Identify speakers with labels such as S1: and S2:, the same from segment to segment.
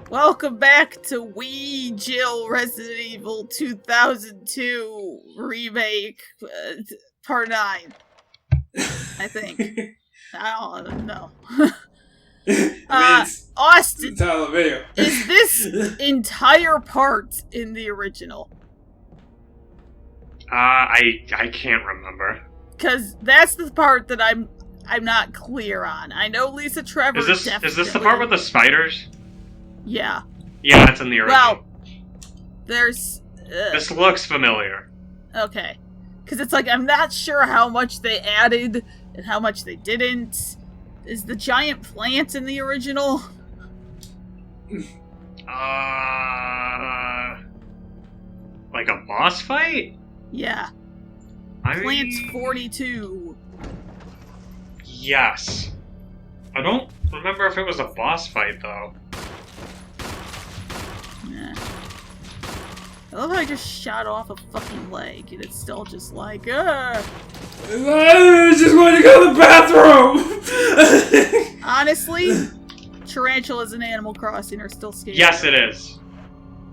S1: Welcome back to We Jill Resident Evil 2002 Remake, Part 9. I think. I don't know. Austin, is this entire part in the original?
S2: I can't remember.
S1: Because that's the part that I'm not clear on. I know Lisa Trevor
S2: Is this the part with the spiders?
S1: Yeah.
S2: Yeah, it's in the original.
S1: Well, there's...
S2: this looks familiar.
S1: Okay. Because it's like, I'm not sure how much they added and how much they didn't. Is the giant plant in the original?
S2: Like a boss fight?
S1: Yeah. Plants 42.
S2: Yes. I don't remember if it was a boss fight, though.
S1: Nah. I love how I just shot off a fucking leg, and it's still just like, I
S3: just want to go to the bathroom!
S1: Honestly, tarantulas in Animal Crossing are still scary.
S2: Yes, it is.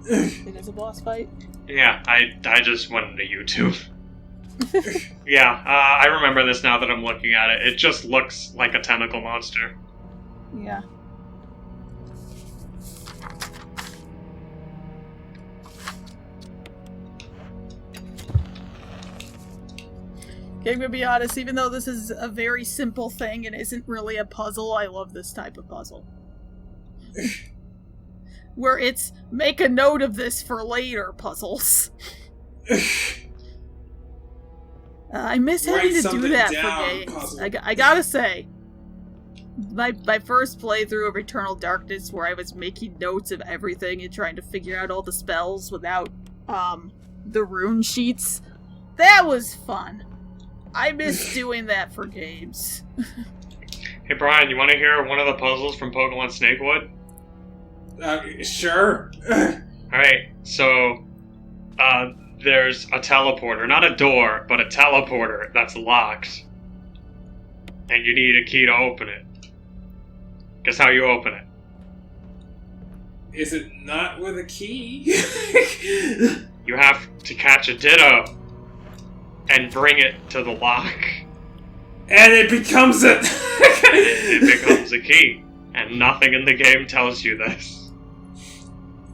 S1: It is a boss fight?
S2: Yeah, I just went into YouTube. Yeah, I remember this now that I'm looking at it. It just looks like a tentacle monster.
S1: Yeah. Okay, I'm gonna be honest, even though this is a very simple thing and isn't really a puzzle, I love this type of puzzle. Where it's, make a note of this for later puzzles. I miss having to do that for games. I gotta say, my first playthrough of Eternal Darkness, where I was making notes of everything and trying to figure out all the spells without the rune sheets, that was fun. I miss doing that for games.
S2: Hey Brian, you want to hear one of the puzzles from Pokemon Snakewood?
S3: Sure.
S2: Alright, so, there's a teleporter. Not a door, but a teleporter that's locked. And you need a key to open it. Guess how you open it?
S3: Is it not with a key?
S2: You have to catch a Ditto and bring it to the lock.
S3: And it becomes a...
S2: It becomes a key. And nothing in the game tells you this.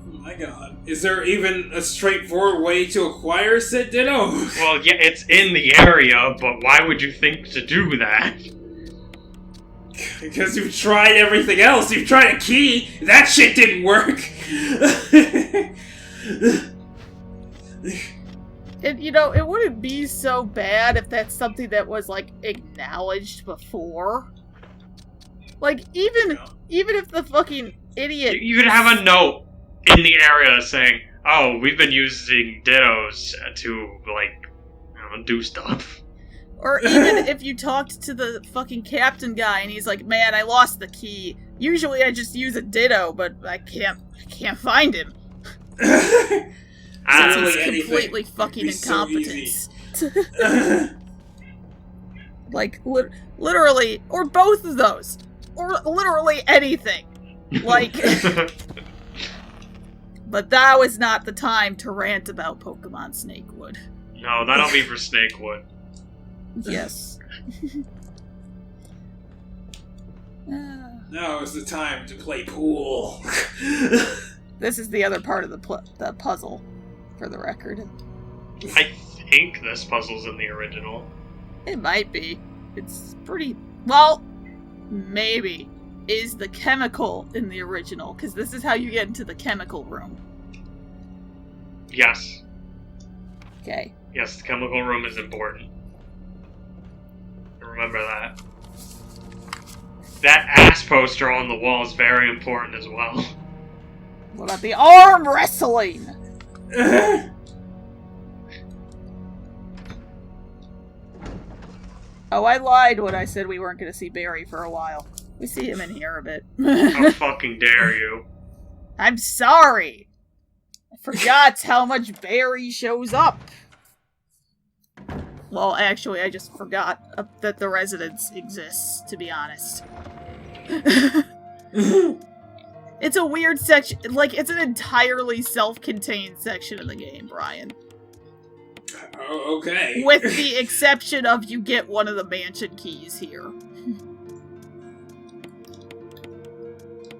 S3: Oh my god. Is there even a straightforward way to acquire said Ditto?
S2: Well, yeah, it's in the area, but why would you think to do that?
S3: Because you've tried everything else. You've tried a key. That shit didn't work.
S1: It wouldn't be so bad if that's something that was, like, acknowledged before. Like, even if the fucking idiot...
S2: You could have a note in the area saying, oh, we've been using Dittos to, like, do stuff.
S1: Or even if you talked to the fucking captain guy and he's like, man, I lost the key. Usually I just use a Ditto, but I can't find him. Since he's completely fucking incompetent. Like, literally, or both of those. Or literally anything. Like... But that was not the time to rant about Pokemon Snakewood.
S2: No, that'll be for Snakewood.
S1: Yes.
S3: Now is the time to play pool.
S1: This is the other part of the puzzle, for the record.
S2: I think this puzzle's in the original.
S1: It might be. It's pretty... Well, maybe. Is the chemical in the original? Because this is how you get into the chemical room.
S2: Yes.
S1: Okay.
S2: Yes, the chemical room is important. Remember that. That ass poster on the wall is very important as well.
S1: What about the arm wrestling? Oh, I lied when I said we weren't going to see Barry for a while. We see him in here a bit.
S2: How fucking dare you?
S1: I'm sorry! I forgot how much Barry shows up. Well, actually, I just forgot that the residence exists, to be honest. It's a weird section. Like, it's an entirely self-contained section of the game, Brian.
S3: Oh, okay.
S1: With the exception of you get one of the mansion keys here.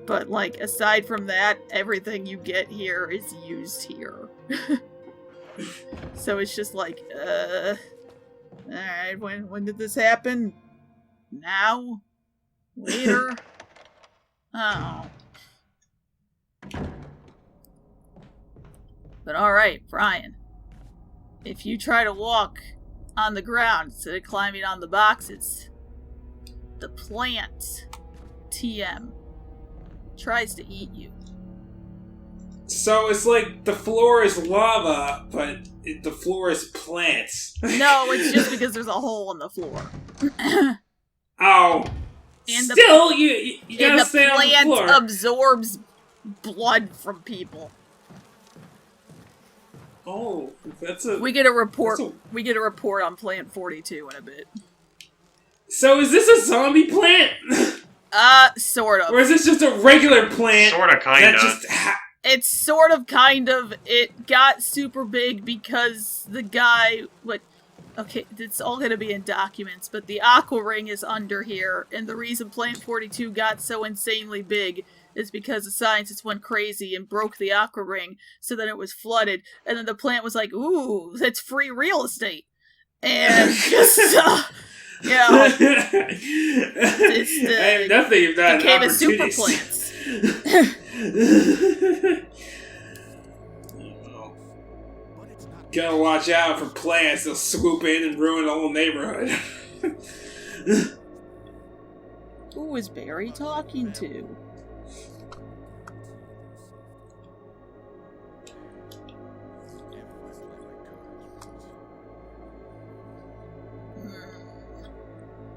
S1: But, like, aside from that, everything you get here is used here. So it's just like, alright, when did this happen? Now? Later? Oh. But alright, Brian. If you try to walk on the ground instead of climbing on the boxes, the plant, TM, tries to eat you.
S3: So it's like the floor is lava, but the floor is plants.
S1: No, it's just because there's a hole in the floor.
S3: Oh.
S1: And
S3: Still, you gotta stay on the floor.
S1: The plant absorbs blood from people.
S3: Oh, that's a...
S1: We get a report. We get a report on Plant 42 in a bit.
S3: So is this a zombie plant?
S1: Sort of.
S3: Or is this just a regular plant?
S2: Sorta, kinda.
S1: It's sort of, kind of. It got super big because the guy... Okay, it's all gonna be in documents, but the Aqua Ring is under here, and the reason Plant 42 got so insanely big is because the scientists went crazy and broke the Aqua Ring, so then it was flooded, and then the plant was like, ooh, that's free real estate. And just, you know,
S3: I have nothing if that
S1: became a super plant.
S3: Gotta watch out for plants. They'll swoop in and ruin the whole neighborhood.
S1: Who is Barry talking to?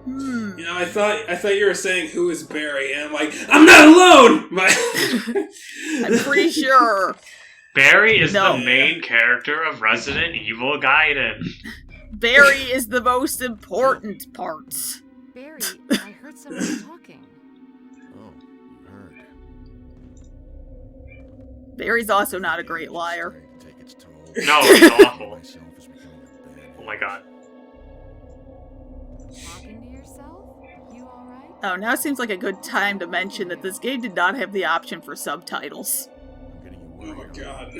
S3: You know, I thought you were saying who is Barry, and I'm like, I'm not alone.
S1: I'm pretty sure.
S2: Barry is the main character of Resident Evil Gaiden.
S1: Barry is the most important part.
S4: Barry, I heard someone talking.
S5: Oh, you heard.
S1: Barry's also not a great liar.
S2: No, it's awful. Oh my god.
S4: Talking to yourself? You alright?
S1: Oh, now seems like a good time to mention that this game did not have the option for subtitles.
S3: Oh my god.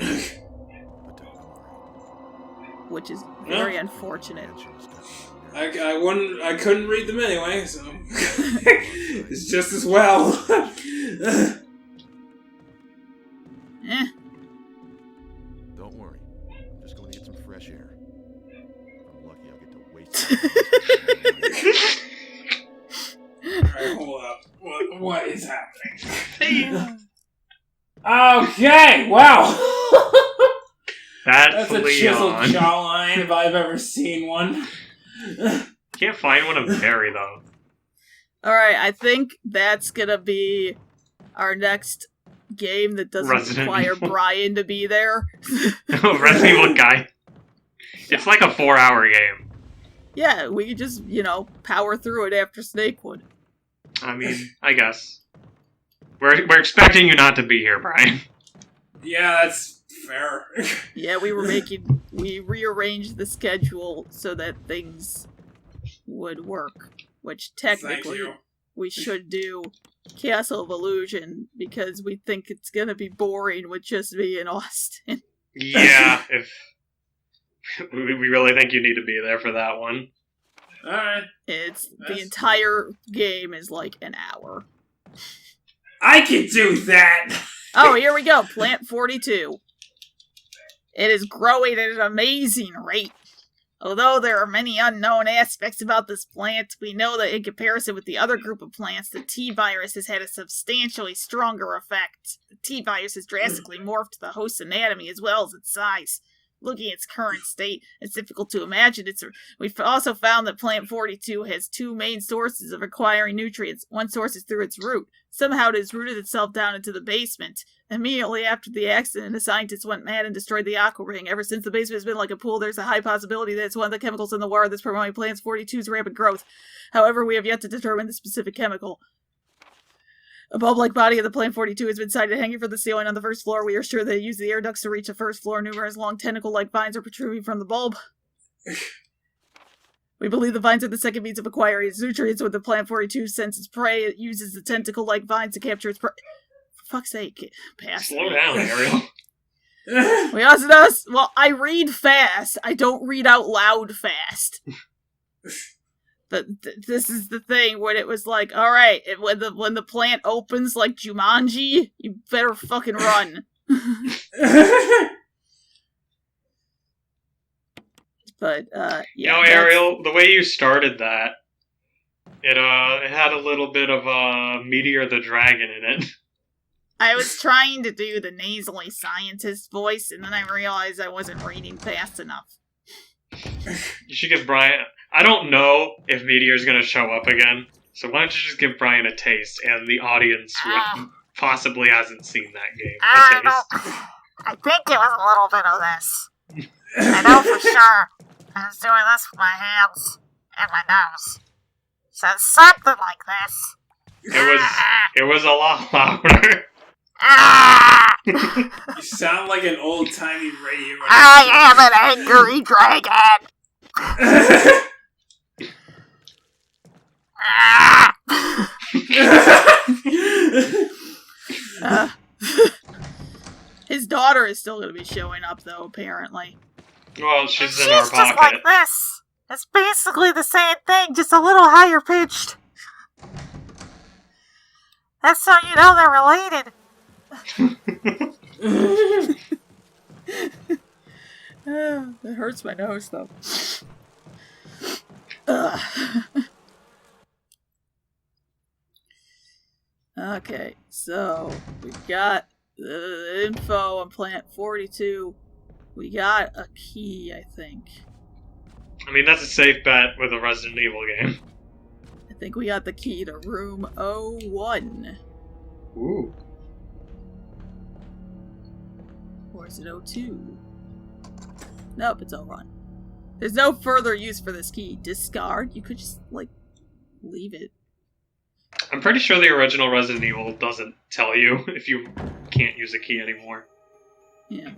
S1: Which is very unfortunate.
S3: I couldn't read them anyway, so it's just as well.
S5: Don't worry. I'm just going to get some fresh air. If I'm lucky, I'll get to waste
S3: Alright, hold up. What is happening? Okay, wow. That's a chiseled jawline if I've ever seen one.
S2: Can't find one of Barry, though.
S1: Alright, I think that's gonna be our next game that doesn't require Brian to be there.
S2: Resident Evil guy. It's like a 4-hour game.
S1: Yeah, we could just, power through it after Snakewood.
S2: I mean, I guess. We're expecting you not to be here, Brian.
S3: Yeah, that's fair.
S1: Yeah, we rearranged the schedule so that things would work. Which technically we should do Castle of Illusion because we think it's gonna be boring with just me and Austin.
S2: Yeah, if we really think you need to be there for that one.
S3: Alright.
S1: The entire game is like an hour.
S3: I can do that!
S1: Oh, here we go. Plant 42. It is growing at an amazing rate. Although there are many unknown aspects about this plant, we know that in comparison with the other group of plants, the T-virus has had a substantially stronger effect. The T-virus has drastically morphed the host's anatomy as well as its size. Looking at its current state, it's difficult to imagine We've also found that Plant 42 has two main sources of acquiring nutrients. One source is through its root. Somehow it has rooted itself down into the basement. Immediately after the accident, the scientists went mad and destroyed the Aqua Ring. Ever since the basement has been like a pool, there's a high possibility that it's one of the chemicals in the water that's promoting Plant 42's rapid growth. However, we have yet to determine the specific chemical. A bulb-like body of the Plant 42 has been sighted hanging from the ceiling on the first floor. We are sure they use the air ducts to reach the first floor. Numerous long tentacle-like vines are protruding from the bulb. We believe the vines are the second means of acquiring its nutrients. When the Plant 42 scents its prey, it uses the tentacle-like vines to capture its prey. For fuck's sake, pass.
S2: Slow down, Ariel.
S1: We also notice, well, I read fast. I don't read out loud fast. But this is the thing when it was like, all right, when the plant opens like Jumanji, you better fucking run. But yeah.
S2: Ariel, the way you started that, it had a little bit of Meteor the Dragon in it.
S1: I was trying to do the nasally scientist voice, and then I realized I wasn't reading fast enough.
S2: You should give Brian... I don't know if Meteor's gonna show up again, so why don't you just give Brian a taste, and the audience who possibly hasn't seen that game a taste.
S6: I think it was a little bit of this. I know for sure. I was doing this with my hands and my nose. So something like this.
S2: It was a lot louder.
S3: You sound like an old-timey radio.
S6: I am an angry dragon.
S1: His daughter is still going to be showing up, though, apparently.
S2: Well, she's in
S6: She's
S2: our
S6: just
S2: pocket.
S6: like this. It's basically the same thing, just a little higher pitched. That's how you know they're related.
S1: That hurts my nose, though. Okay, so we got the info on Plant 42. We got a key, I think.
S2: I mean, that's a safe bet with a Resident Evil game.
S1: I think we got the key to room 01.
S2: Ooh.
S1: Or is it 02? Nope, it's 01. There's no further use for this key. Discard? You could just, like, leave it.
S2: I'm pretty sure the original Resident Evil doesn't tell you if you can't use a key anymore.
S1: Yeah.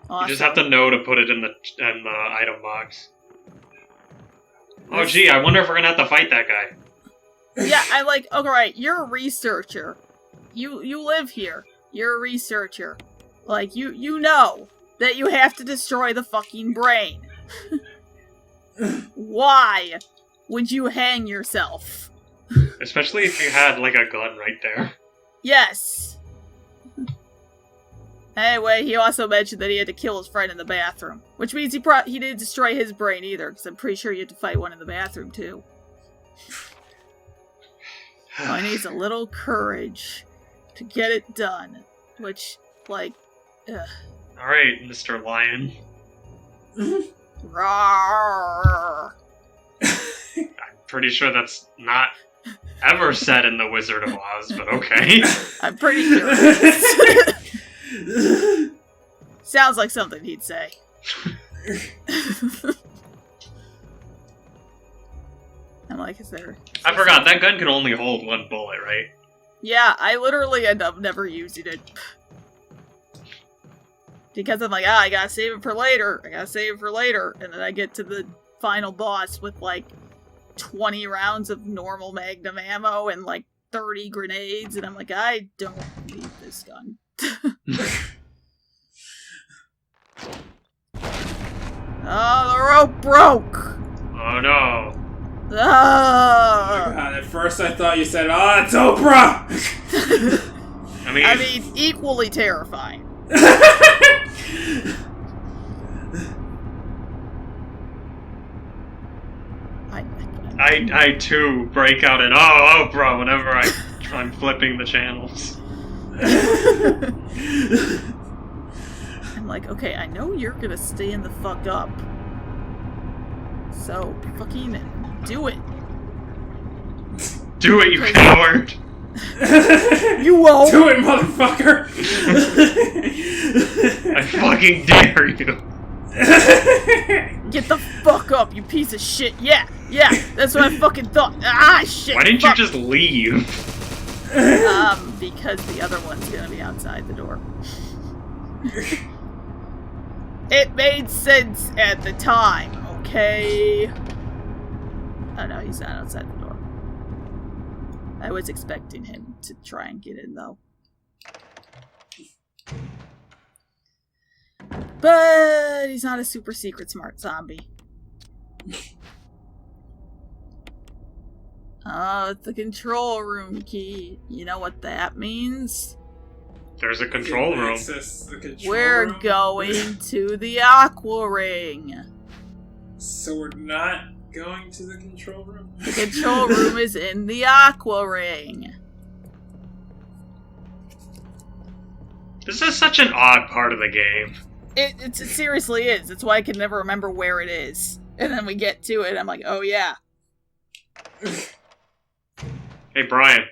S2: You just have to know to put it in the item box. Oh gee, I wonder if we're gonna have to fight that guy.
S1: Yeah, alright, you're a researcher. You live here. You're a researcher. Like, you know that you have to destroy the fucking brain. Why would you hang yourself?
S2: Especially if you had, like, a gun right there.
S1: Yes. Anyway, he also mentioned that he had to kill his friend in the bathroom. Which means he didn't destroy his brain either, because I'm pretty sure you had to fight one in the bathroom, too. So he needs a little courage to get it done. Which, like, ugh.
S2: Alright, Mr. Lion.
S1: Roar.
S2: I'm pretty sure that's not ever said in The Wizard of Oz, but okay.
S1: I'm pretty sure it is. Sounds like something he'd say. I'm like, is there...
S2: I forgot, that gun can only hold one bullet, right?
S1: Yeah, I literally end up never using it. Because I'm like, I gotta save it for later. And then I get to the final boss with, like, 20 rounds of normal Magnum ammo and, like, 30 grenades. And I'm like, I don't need this gun. Oh, the rope broke!
S2: Oh no.
S1: Ah!
S3: Oh my god, at first I thought you said, oh, it's Oprah!
S2: I
S1: mean, equally terrifying.
S2: I too break out in Oprah whenever I'm flipping the channels.
S1: I'm like, okay, I know you're gonna stand the fuck up. So, fucking do it.
S2: Do it, you coward!
S1: You won't!
S3: Do it, motherfucker!
S2: I fucking dare you!
S1: Get the fuck up, you piece of shit! Yeah! Yeah, that's what I fucking thought. Ah, shit.
S2: Why didn't you just leave?
S1: Because the other one's gonna be outside the door. It made sense at the time, okay? Oh no, he's not outside the door. I was expecting him to try and get in, though. But he's not a super secret smart zombie. Oh, it's the control room key. You know what that means?
S2: There's a control room.
S1: We're going to the Aqua Ring.
S3: So we're not going to the control room?
S1: The control room is in the Aqua Ring.
S2: This is such an odd part of the game.
S1: It seriously is. That's why I can never remember where it is. And then we get to it, and I'm like, oh yeah.
S2: Hey, Brian.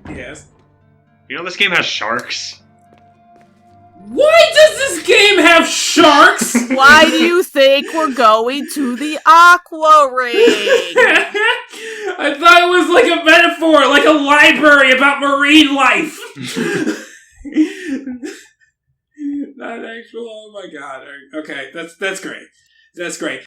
S3: Yes?
S2: You know this game has sharks?
S3: Why does this game have sharks?
S1: Why do you think we're going to the Aqua Ring?
S3: I thought it was like a metaphor, like a library about marine life. Not actual. Oh my god. Okay, that's great. That's great.